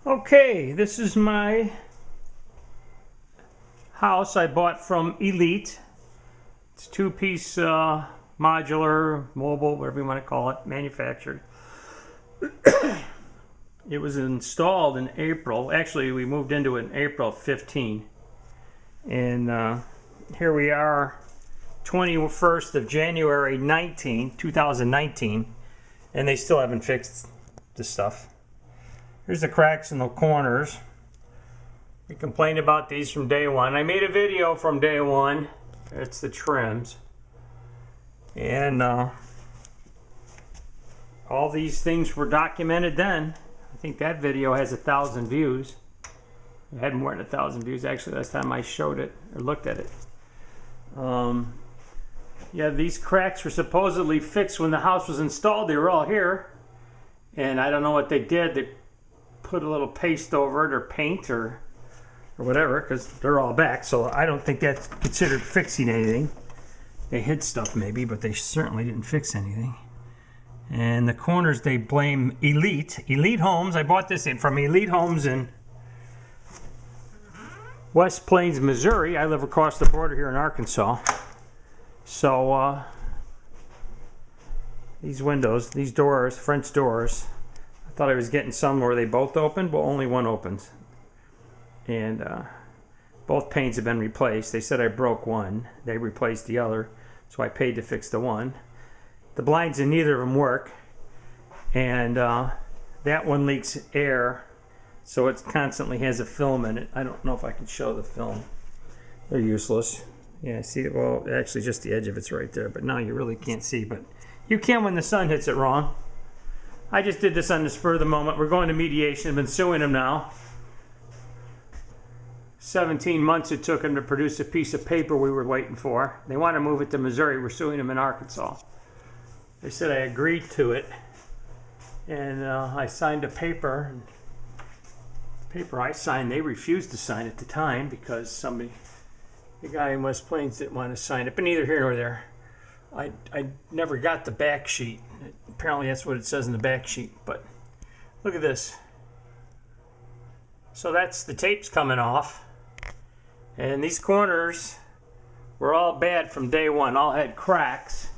Okay, this is my house I bought from Elite. It's two-piece modular, mobile, whatever you want to call it, manufactured. It was installed in April. Actually, we moved into it in April 15. And here we are, 21st of January 2019, and they still haven't fixed the stuff. Here's the cracks in the corners. We complained about these from day one. I made a video from day one. It's the trims. And all these things were documented then. I think that video has 1,000 views. It had more than 1,000 views actually last time I showed it or looked at it. Yeah, these cracks were supposedly fixed when the house was installed. They were all here. And I don't know what they did. They put a little paste over it or paint or whatever, because they're all back. So I don't think that's considered fixing anything. They hid stuff maybe, but they certainly didn't fix anything. And the corners, they blame Elite Homes. I bought this from Elite Homes in West Plains, Missouri. I live across the border here in Arkansas. So these windows, these doors, French doors, I thought I was getting some where they both open, but only one opens. And both panes have been replaced. They said I broke one. They replaced the other, so I paid to fix the one. The blinds in neither of them work. And that one leaks air, so it constantly has a film in it. I don't know if I can show the film. They're useless. Yeah, see, well, actually just the edge of it's right there, but now you really can't see. But you can when the sun hits it wrong. I just did this on the spur of the moment. We're going to mediation. I've been suing them now. 17 months it took them to produce a piece of paper we were waiting for. They want to move it to Missouri. We're suing them in Arkansas. They said I agreed to it. And I signed a paper. And the paper I signed, they refused to sign at the time because the guy in West Plains didn't want to sign it. But neither here nor there. I never got the back sheet. Apparently that's what it says in the back sheet. But look at this. So that's the tapes coming off. And these corners were all bad from day one. All had cracks.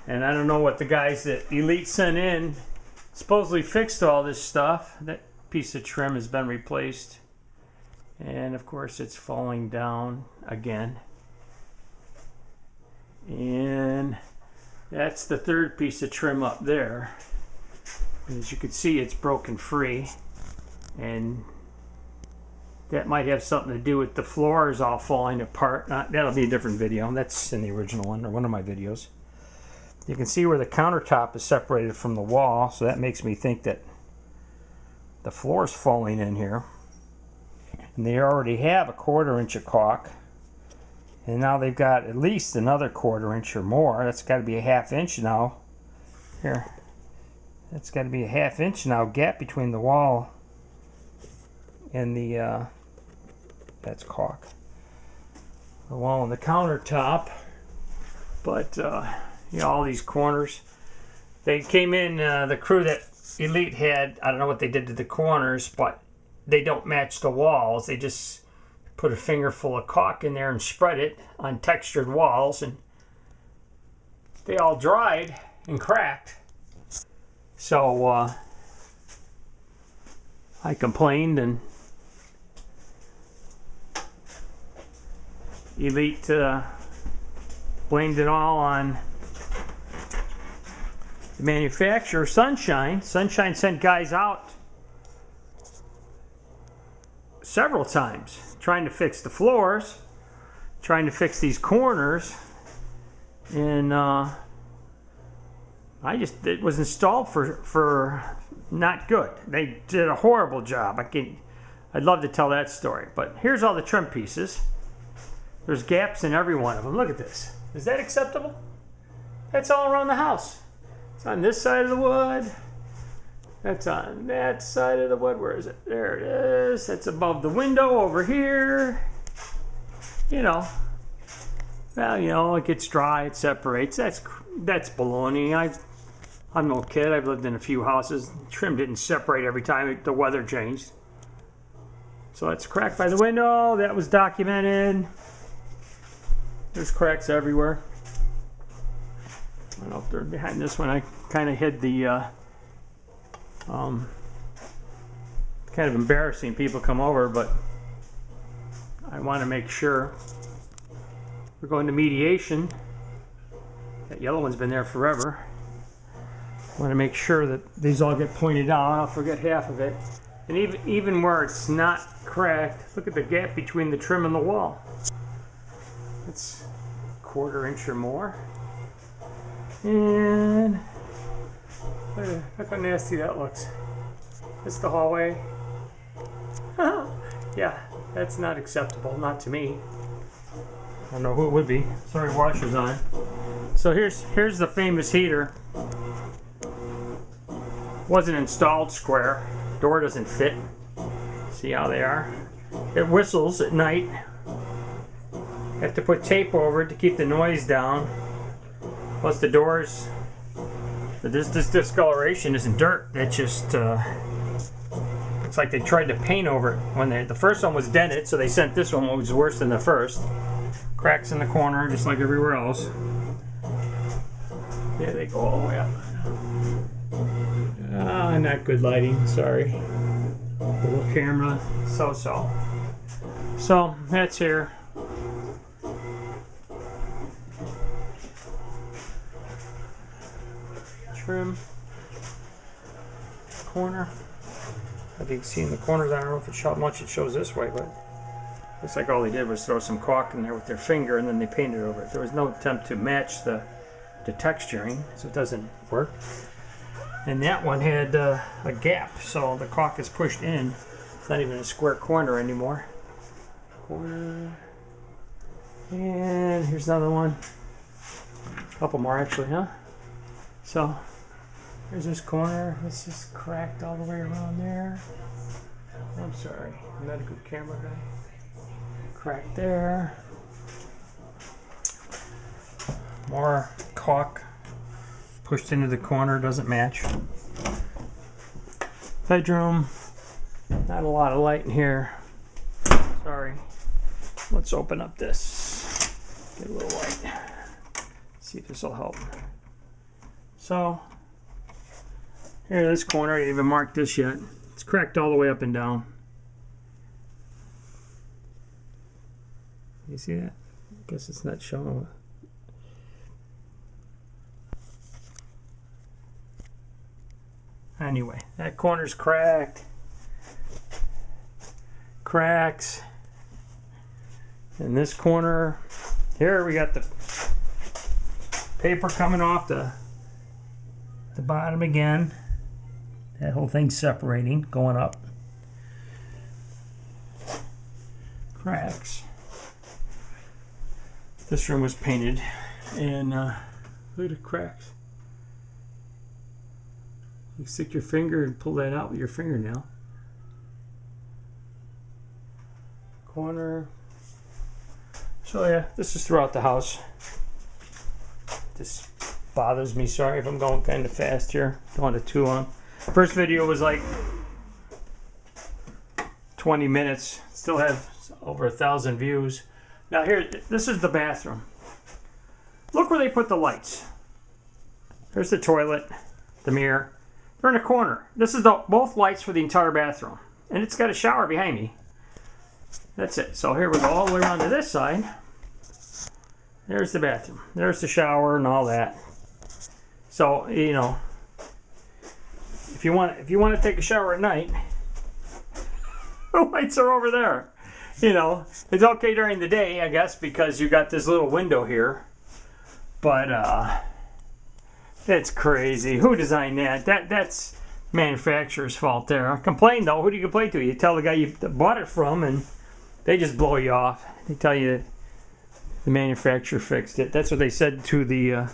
And I don't know what the guys that Elite sent in supposedly fixed all this stuff. That piece of trim has been replaced. And of course it's falling down again. And that's the third piece of trim up there. As you can see, it's broken free. And that might have something to do with the floors all falling apart. That'll be a different video. That's in the original one, or one of my videos. You can see where the countertop is separated from the wall, so that makes me think that the floor is falling in here. And they already have a 1/4 inch of caulk. And now they've got at least another 1/4 inch or more. That's got to be a 1/2 inch now. Here. That's got to be a 1/2 inch now gap between the wall and the, that's caulk. The wall and the countertop. But, you know, all these corners. They came in, the crew that Elite had, I don't know what they did to the corners, but they don't match the walls. They just put a fingerful of caulk in there and spread it on textured walls, and they all dried and cracked. So I complained, and Elite blamed it all on the manufacturer, Sunshine. Sunshine sent guys out several times trying to fix the floors, trying to fix these corners, and it was installed for not good. They did a horrible job. I'd love to tell that story, but here's all the trim pieces. There's gaps in every one of them. Look at this. Is that acceptable? That's all around the house. It's on this side of the wood. That's on that side of the wood. Where is it? There it is. That's above the window over here. You know. Well, you know, it gets dry, it separates. That's baloney. I'm no kid. I've lived in a few houses. Trim didn't separate every time the weather changed. So that's cracked by the window. That was documented. There's cracks everywhere. I don't know if they're behind this one. I kind of hid the kind of embarrassing. People come over, but I want to make sure. We're going to mediation. That yellow one's been there forever. I want to make sure that these all get pointed out. I'll forget half of it. And even where it's not cracked, look at the gap between the trim and the wall. It's a 1/4 inch or more. And look how nasty that looks. It's the hallway. Yeah, that's not acceptable, not to me. I don't know who it would be. Sorry, washer's on. So here's the famous heater. Wasn't installed square. Door doesn't fit. See how they are? It whistles at night. You have to put tape over it to keep the noise down. Plus the doors, this discoloration isn't dirt. That's just looks like they tried to paint over it. When the first one was dented, so they sent this one, which was worse than the first. Cracks in the corner, just like everywhere else. Yeah, they go all the way up. Not good lighting, sorry. Little camera, so-so. So, that's here. Trim. Corner. If you can see in the corners, I don't know if it shows much, it shows this way, but looks like all they did was throw some caulk in there with their finger and then they painted over it. There was no attempt to match the texturing, so it doesn't work. And that one had a gap, so the caulk is pushed in. It's not even a square corner anymore. Corner. And here's another one. A couple more actually, huh? So here's this corner. It's just cracked all the way around there. I'm sorry, I'm not a good camera guy. Cracked there. More caulk pushed into the corner, doesn't match. Bedroom, not a lot of light in here. Sorry. Let's open up this. Get a little light. See if this will help. So, here, this corner, I didn't even mark this yet. It's cracked all the way up and down. You see that? I guess it's not showing. Anyway, that corner's cracked. Cracks. In this corner, here we got the paper coming off the bottom again. That whole thing's separating, going up. Cracks. This room was painted, and look at the cracks. You stick your finger and pull that out with your fingernail. Corner. So yeah, this is throughout the house. This bothers me. Sorry if I'm going kind of fast here. Don't want it too long. First video was like 20 minutes. Still have over 1,000 views. Now here, this is the bathroom. Look where they put the lights. There's the toilet, the mirror. They're in a corner. This is both lights for the entire bathroom. And it's got a shower behind me. That's it. So here we go all the way around to this side. There's the bathroom. There's the shower and all that. So, you know, if you want to take a shower at night, the lights are over there. You know, it's okay during the day, I guess, because you got this little window here. But it's crazy. Who designed that? That's manufacturer's fault there. Complain though. Who do you complain to? You tell the guy you bought it from, and they just blow you off. They tell you that the manufacturer fixed it. That's what they said to the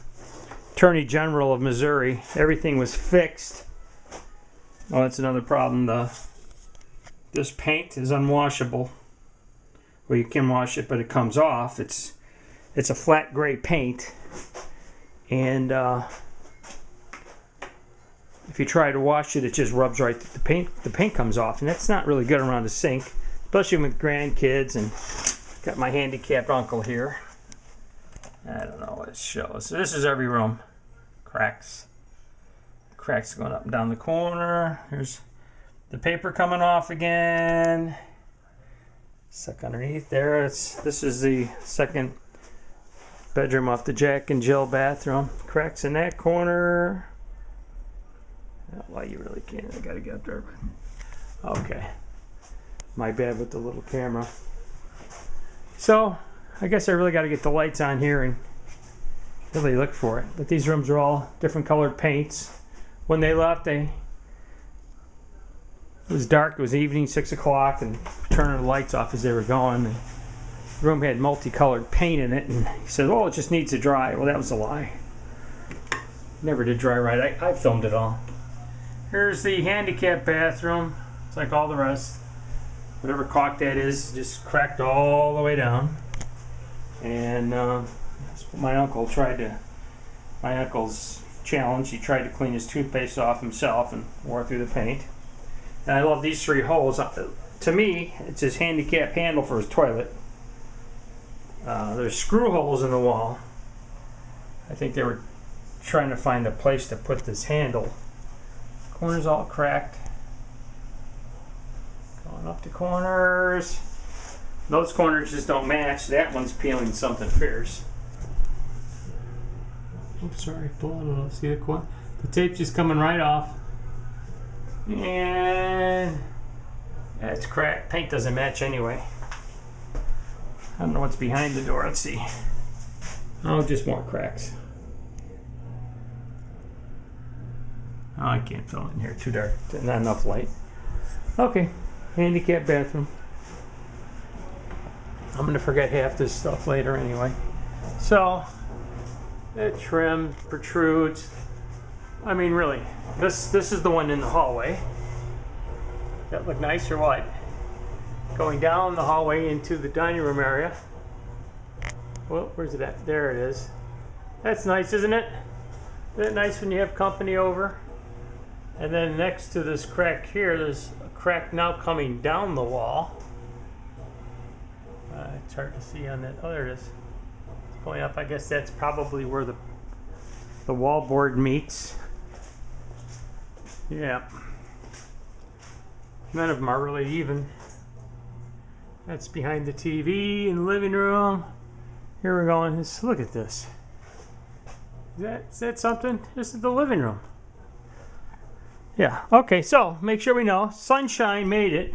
Attorney General of Missouri. Everything was fixed. Oh, that's another problem. This paint is unwashable. Well, you can wash it, but it comes off. It's a flat gray paint, and if you try to wash it, it just rubs right. The paint comes off, and that's not really good around the sink. especially with grandkids. And got my handicapped uncle here. I don't know what it shows. So this is every room. Cracks. Cracks going up and down the corner. Here's the paper coming off again. Stuck underneath there. This is the second bedroom off the Jack and Jill bathroom. Cracks in that corner. Well, you really can't. I gotta get up there. Okay. My bad with the little camera. So, I guess I really got to get the lights on here and really look for it. But these rooms are all different colored paints. When they left, it was dark. It was evening, 6 o'clock, and turning the lights off as they were going. And the room had multicolored paint in it, and he said, "Oh, it just needs to dry." Well, that was a lie. Never did dry right. I filmed it all. Here's the handicap bathroom. It's like all the rest. Whatever caulk that is, just cracked all the way down. And my uncle's challenge. He tried to clean his toothpaste off himself and wore through the paint. And I love these 3 holes. To me, it's his handicap handle for his toilet. There's screw holes in the wall. I think they were trying to find a place to put this handle. Corner's all cracked. Going up the corners. Those corners just don't match. That one's peeling something fierce. Oops, sorry. See the corner? The tape's just coming right off. And it's cracked. Paint doesn't match anyway. I don't know what's behind the door. Let's see. Oh, just more cracks. Oh, I can't film in here. Too dark. Not enough light. Okay. Handicap bathroom. I'm going to forget half this stuff later anyway. So, that trim protrudes. I mean, really, this is the one in the hallway. That look nice or what? Going down the hallway into the dining room area. Well, where's it at? There it is. That's nice, isn't it? Isn't that nice when you have company over? And then next to this crack here, there's a crack now coming down the wall. It's hard to see on that. Oh, there it is. It's going up. I guess that's probably where the wallboard meets. Yeah. None of them are really even. That's behind the TV in the living room. Here we're going. Look at this. Is that something? This is the living room. Yeah. Okay, so make sure we know. Sunshine made it.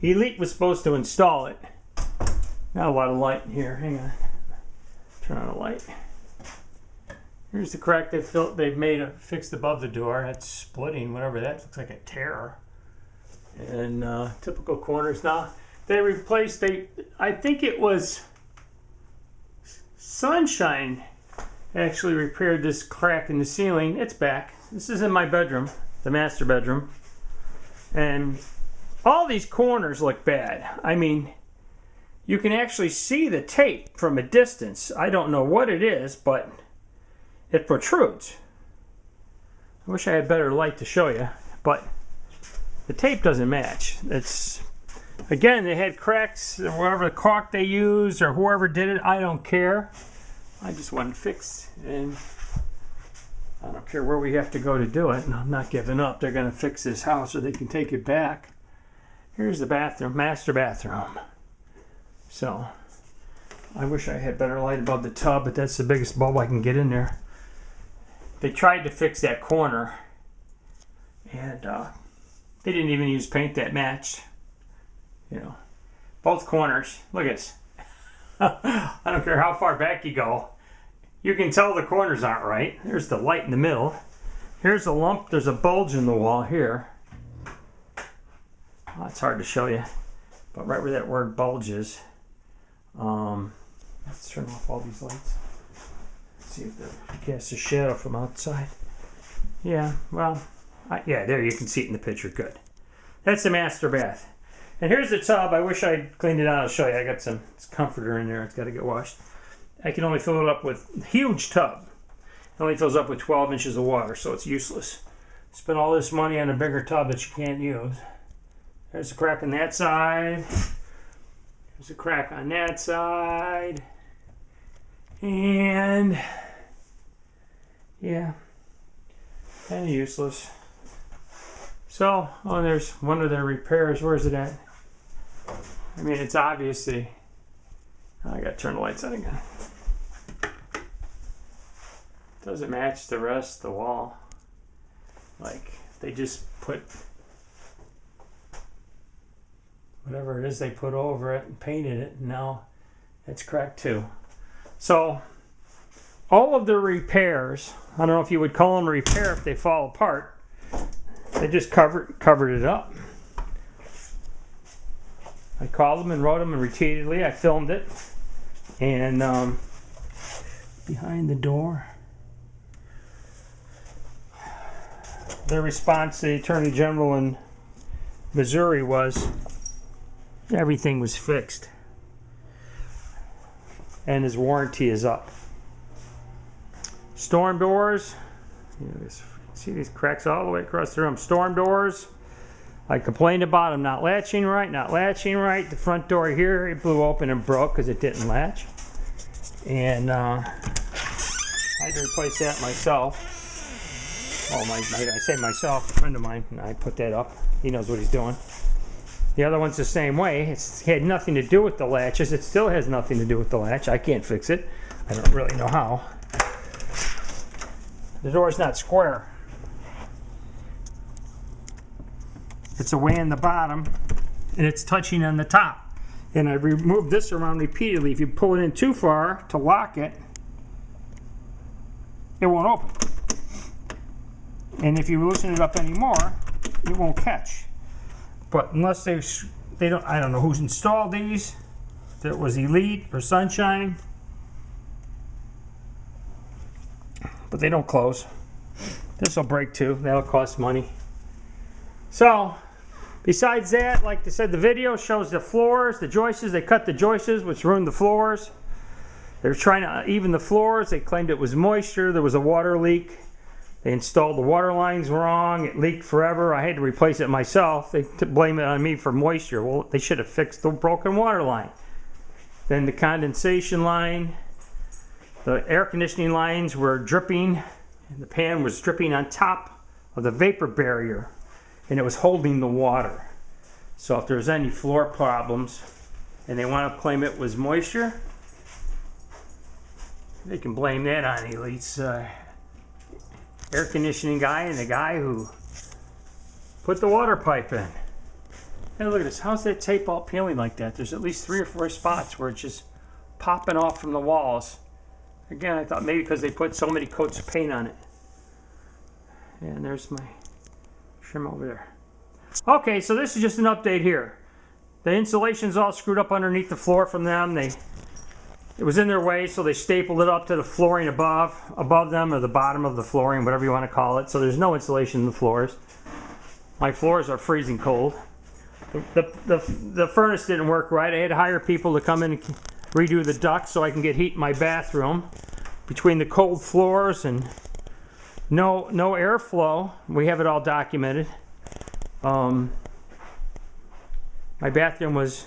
Elite was supposed to install it. Not a lot of light in here. Hang on. Turn on the light. Here's the crack they've made fixed above the door. That's splitting, whatever that looks like a tear. And typical corners. Now they replaced. I think it was Sunshine actually repaired this crack in the ceiling. It's back. This is in my bedroom, the master bedroom, and all these corners look bad. I mean, you can actually see the tape from a distance. I don't know what it is, but it protrudes. I wish I had better light to show you, but the tape doesn't match. It's, again, they had cracks, whatever the caulk they used or whoever did it, I don't care. I just want it fixed, and I don't care where we have to go to do it, and I'm not giving up. They're going to fix this house so they can take it back. Here's the bathroom, master bathroom. So, I wish I had better light above the tub, but that's the biggest bulb I can get in there. They tried to fix that corner, and they didn't even use paint that matched. You know, both corners. Look at this. I don't care how far back you go. You can tell the corners aren't right. There's the light in the middle. Here's a lump. There's a bulge in the wall here. Well, it's hard to show you, but right where that word bulge is. Let's turn off all these lights. See if they cast a shadow from outside. Yeah, well, yeah, there you can see it in the picture. Good. That's the master bath. And here's the tub. I wish I cleaned it out. I'll show you. I got some comforter in there. It's got to get washed. I can only fill it up with huge tub. It only fills up with 12 inches of water, so it's useless. Spend all this money on a bigger tub that you can't use. There's a crack on that side. There's a crack on that side. And yeah, kind of useless. So, oh, there's one of their repairs. Where is it at? I mean, it's obviously. I gotta turn the lights on again. Doesn't match the rest of the wall. Like, they just put whatever it is they put over it and painted it, and now it's cracked too. So, all of the repairs, I don't know if you would call them a repair if they fall apart, they just covered it up. I called them and wrote them, and repeatedly I filmed it. And behind the door, their response to the Attorney General in Missouri was everything was fixed and his warranty is up. Storm doors, see these cracks all the way across the room. Storm doors, I complained about them not latching right. The front door here, it blew open and broke because it didn't latch. And I had to replace that myself. Oh, I say myself, a friend of mine, and I put that up. He knows what he's doing. The other one's the same way. It had nothing to do with the latches. It still has nothing to do with the latch. I can't fix it. I don't really know how. The door's not square. It's away in the bottom, and it's touching on the top. And I removed this around repeatedly. If you pull it in too far to lock it, it won't open. And if you loosen it up anymore, it won't catch. But unless they don't, I don't know who's installed these. If it was Elite or Sunshine, but they don't close. This will break too. That'll cost money. So, besides that, like I said, the video shows the floors, the joists. They cut the joists, which ruined the floors. They were trying to even the floors. They claimed it was moisture. There was a water leak. They installed the water lines wrong. It leaked forever. I had to replace it myself. They blame it on me for moisture. Well, they should have fixed the broken water line. Then the condensation line. The air conditioning lines were dripping. And the pan was dripping on top of the vapor barrier. And it was holding the water. So if there's any floor problems and they want to claim it was moisture, they can blame that on Elite's air conditioning guy and the guy who put the water pipe in. Hey, look at this. How's that tape all peeling like that? There's at least 3 or 4 spots where it's just popping off from the walls. Again, I thought maybe because they put so many coats of paint on it. And there's my trim over there. Okay, so this is just an update here. The insulation's all screwed up underneath the floor from them. It was in their way, so they stapled it up to the flooring above them, or the bottom of the flooring, whatever you want to call it. So there's no insulation in the floors. My floors are freezing cold. The furnace didn't work right. I had to hire people to come in and redo the ducts so I can get heat in my bathroom. Between the cold floors and no airflow, we have it all documented. My bathroom was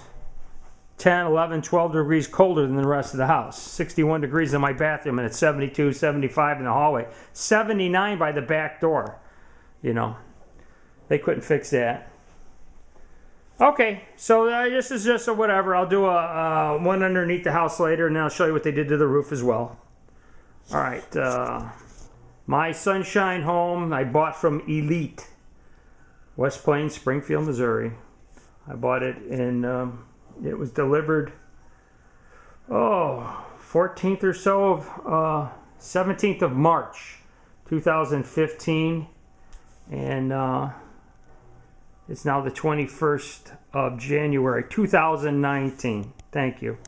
10, 11, 12 degrees colder than the rest of the house. 61 degrees in my bathroom, and it's 72, 75 in the hallway. 79 by the back door. You know, they couldn't fix that. Okay, so this is just a whatever. I'll do a one underneath the house later, and then I'll show you what they did to the roof as well. All right, my Sunshine home I bought from Elite, West Plains, Springfield, Missouri. I bought it in, it was delivered, 14th or so of, 17th of March, 2015. And it's now the 21st of January, 2019. Thank you.